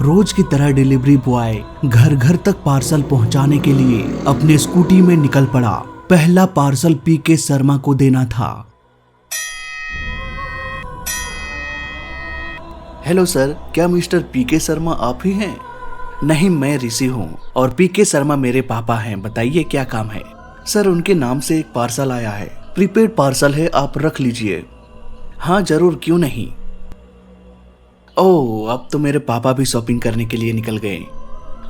रोज की तरह delivery boy घर घर तक पार्सल पहुंचाने के लिए अपने स्कूटी में निकल पड़ा। पहला पार्सल पीके शर्मा को देना था। हेलो सर, क्या मिस्टर पीके शर्मा आप ही हैं? नहीं, मैं ऋषि हूँ और पीके शर्मा मेरे पापा हैं। बताइए क्या काम है? सर, उनके नाम से एक पार्सल आया है, प्रीपेड पार्सल है, आप रख लीजिए। हाँ जरूर, क्यों नहीं। ओह, अब तो मेरे पापा भी शॉपिंग करने के लिए निकल गए।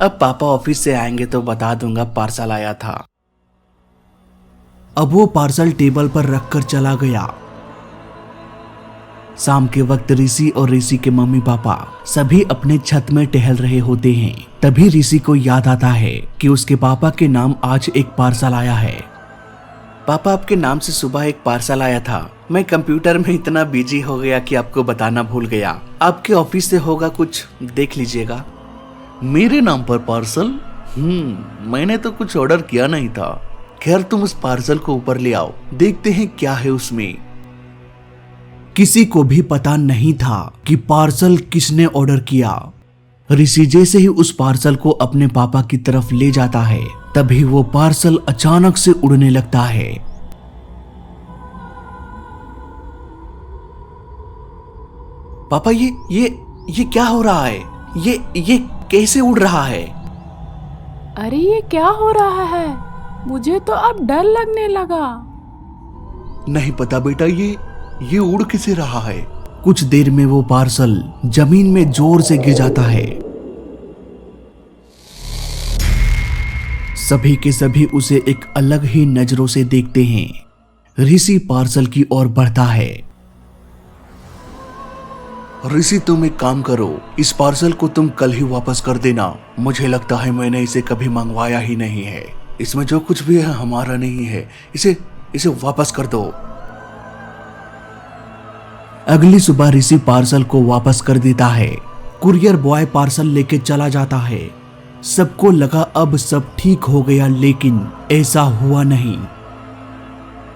अब पापा ऑफिस से आएंगे तो बता दूंगा पार्सल आया था। अब वो पार्सल टेबल पर रखकर चला गया। शाम के वक्त ऋषि और ऋषि के मम्मी पापा सभी अपने छत में टहल रहे होते हैं। तभी ऋषि को याद आता है कि उसके पापा के नाम आज एक पार्सल आया है। पापा, आपके नाम से सुबह एक पार्सल आया था। मैं कंप्यूटर में इतना बिजी हो गया कि आपको बताना भूल गया। आपके ऑफिस से होगा, कुछ देख लीजिएगा। मेरे नाम पर पार्सल? मैंने तो कुछ ऑर्डर किया नहीं था। खैर, तुम उस पार्सल को ऊपर ले आओ, देखते हैं क्या है उसमें। किसी को भी पता नहीं था कि पार्सल किसने ऑर्डर किया। ऋषि जैसे ही उस पार्सल को अपने पापा की तरफ ले जाता है, तभी वो पार्सल अचानक से उड़ने लगता है। पापा, ये क्या हो रहा है? ये कैसे उड़ रहा है? अरे ये क्या हो रहा है? मुझे तो अब डर लगने लगा। नहीं पता बेटा, ये उड़ कैसे रहा है? कुछ देर में वो पार्सल जमीन में जोर से गिर जाता है। सभी के सभी उसे एक अलग ही नजरों से देखते हैं। ऋषि पार्सल की ओर बढ़ता है। ऋषि, तुम एक काम करो, इस पार्सल को तुम कल ही वापस कर देना। मुझे लगता है मैंने इसे कभी मंगवाया ही नहीं है। इसमें जो कुछ भी है हमारा नहीं है। इसे वापस कर दो। अगली सुबह ऋषि पार्सल को वापस कर देता है। कुरियर बॉय पार्सल लेके चला जाता है। सबको लगा अब सब ठीक हो गया, लेकिन ऐसा हुआ नहीं।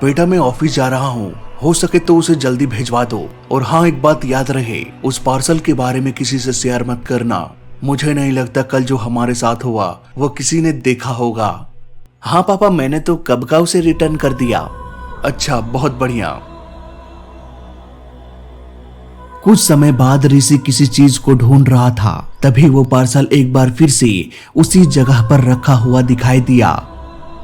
बेटा, मैं ऑफिस जा रहा हूँ, हो सके तो उसे जल्दी भिजवा दो। और हाँ, एक बात याद रहे, उस पार्सल के बारे में किसी से शेयर मत करना। मुझे नहीं लगता कल जो हमारे साथ हुआ वो किसी ने देखा होगा। हाँ पापा, मैंने तो कब का उसे रिटर्न कर दिया। अच्छा, बहुत बढ़िया। कुछ समय बाद ऋषि किसी चीज को ढूंढ रहा था। तभी वो पार्सल एक बार फिर से उसी जगह पर रखा हुआ दिखाई दिया।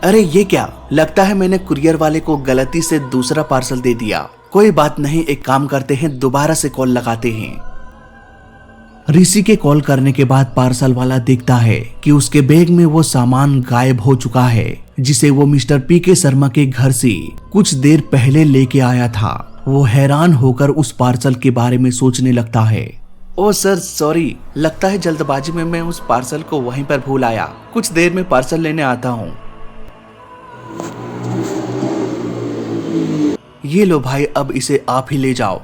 अरे ये क्या? लगता है मैंने कुरियर वाले को गलती से दूसरा पार्सल दे दिया। कोई बात नहीं, एक काम करते हैं, दोबारा से कॉल लगाते हैं। ऋषि के कॉल करने के बाद पार्सल वाला देखता है कि उसके बैग में वो सामान गायब हो चुका है, जिसे वो मिस्टर पीके शर्मा के घर से कुछ देर पहले लेके आया था। वो हैरान होकर उस पार्सल के बारे में सोचने लगता है। ओ सर, सॉरी, लगता है जल्दबाजी में मैं उस पार्सल को वहीं पर भूल आया। कुछ देर में पार्सल लेने आता हूँ। ये लो भाई, अब इसे आप ही ले जाओ।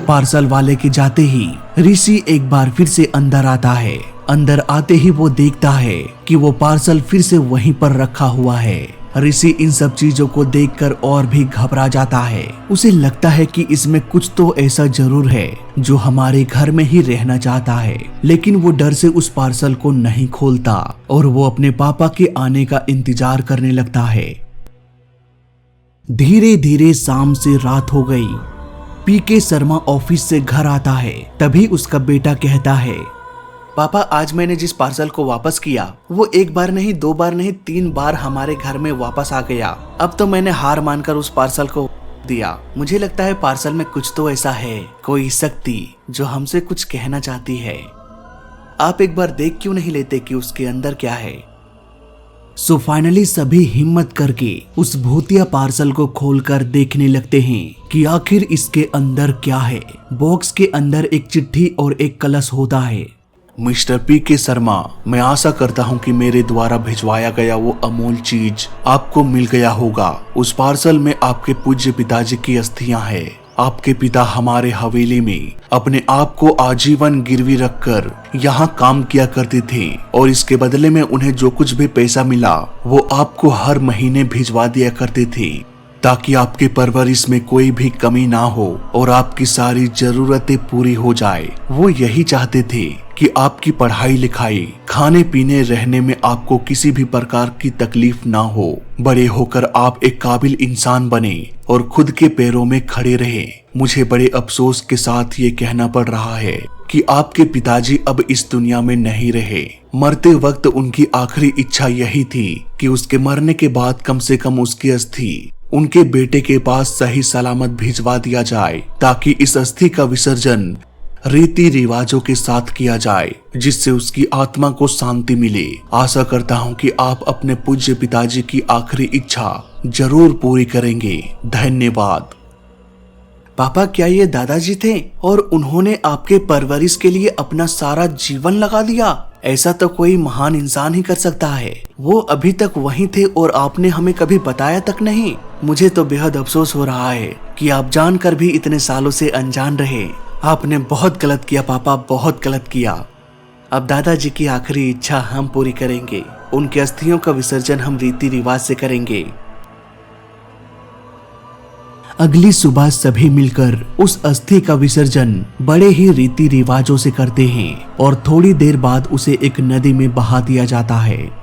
पार्सल वाले के जाते ही ऋषि एक बार फिर से अंदर आता है। अंदर आते ही वो देखता है कि वो पार्सल फिर से वहीं पर रखा हुआ है। ऋषि इन सब चीजों को देखकर और भी घबरा जाता है। उसे लगता है कि इसमें कुछ तो ऐसा जरूर है जो हमारे घर में ही रहना चाहता है, लेकिन वो डर से उस पार्सल को नहीं खोलता और वो अपने पापा के आने का इंतजार करने लगता है। धीरे धीरे शाम से रात हो गई। पीके शर्मा ऑफिस से घर आता है। तभी उसका बेटा कहता है, पापा, आज मैंने जिस पार्सल को वापस किया वो एक बार नहीं, दो बार नहीं, 3 बार हमारे घर में वापस आ गया। अब तो मैंने हार मानकर उस पार्सल को दिया। मुझे लगता है पार्सल में कुछ तो ऐसा है, कोई शक्ति जो हमसे कुछ कहना चाहती है। आप एक बार देख क्यों नहीं लेते कि उसके अंदर क्या है? सो फाइनली सभी हिम्मत करके उस भूतिया पार्सल को खोलकर देखने लगते हैं कि आखिर इसके अंदर क्या है। बॉक्स के अंदर एक चिट्ठी और एक कलश होता है। मिस्टर पीके शर्मा, मैं आशा करता हूं कि मेरे द्वारा भिजवाया गया वो अमूल्य चीज आपको मिल गया होगा। उस पार्सल में आपके पूज्य पिताजी की अस्थियां हैं। आपके पिता हमारे हवेली में अपने आप को आजीवन गिरवी रखकर यहाँ काम किया करते थे और इसके बदले में उन्हें जो कुछ भी पैसा मिला वो आपको हर महीने भिजवा दिया करते थे। ताकि आपके परवरिश में कोई भी कमी ना हो और आपकी सारी जरूरतें पूरी हो जाए। वो यही चाहते थे कि आपकी पढ़ाई लिखाई, खाने पीने, रहने में आपको किसी भी प्रकार की तकलीफ ना हो। बड़े होकर आप एक काबिल इंसान बने और खुद के पैरों में खड़े रहे। मुझे बड़े अफसोस के साथ ये कहना पड़ रहा है कि आपके पिताजी अब इस दुनिया में नहीं रहे। मरते वक्त उनकी आखिरी इच्छा यही थी कि उसके मरने के बाद कम से कम उसकी अस्थि उनके बेटे के पास सही सलामत भिजवा दिया जाए, ताकि इस अस्थि का विसर्जन रीति रिवाजों के साथ किया जाए, जिससे उसकी आत्मा को शांति मिले। आशा करता हूँ कि आप अपने पूज्य पिताजी की आखिरी इच्छा जरूर पूरी करेंगे। धन्यवाद। पापा, क्या ये दादाजी थे और उन्होंने आपके परवरिश के लिए अपना सारा जीवन लगा दिया? ऐसा तो कोई महान इंसान ही कर सकता है। वो अभी तक वहीं थे और आपने हमें कभी बताया तक नहीं। मुझे तो बेहद अफसोस हो रहा है कि आप जानकर भी इतने सालों से अनजान रहे। आपने बहुत गलत किया पापा, बहुत गलत किया। अब दादाजी की आखिरी इच्छा हम पूरी करेंगे। उनके अस्थियों का विसर्जन हम रीति रिवाज से करेंगे। अगली सुबह सभी मिलकर उस अस्थि का विसर्जन बड़े ही रीति रिवाजों से करते हैं और थोड़ी देर बाद उसे एक नदी में बहा दिया जाता है।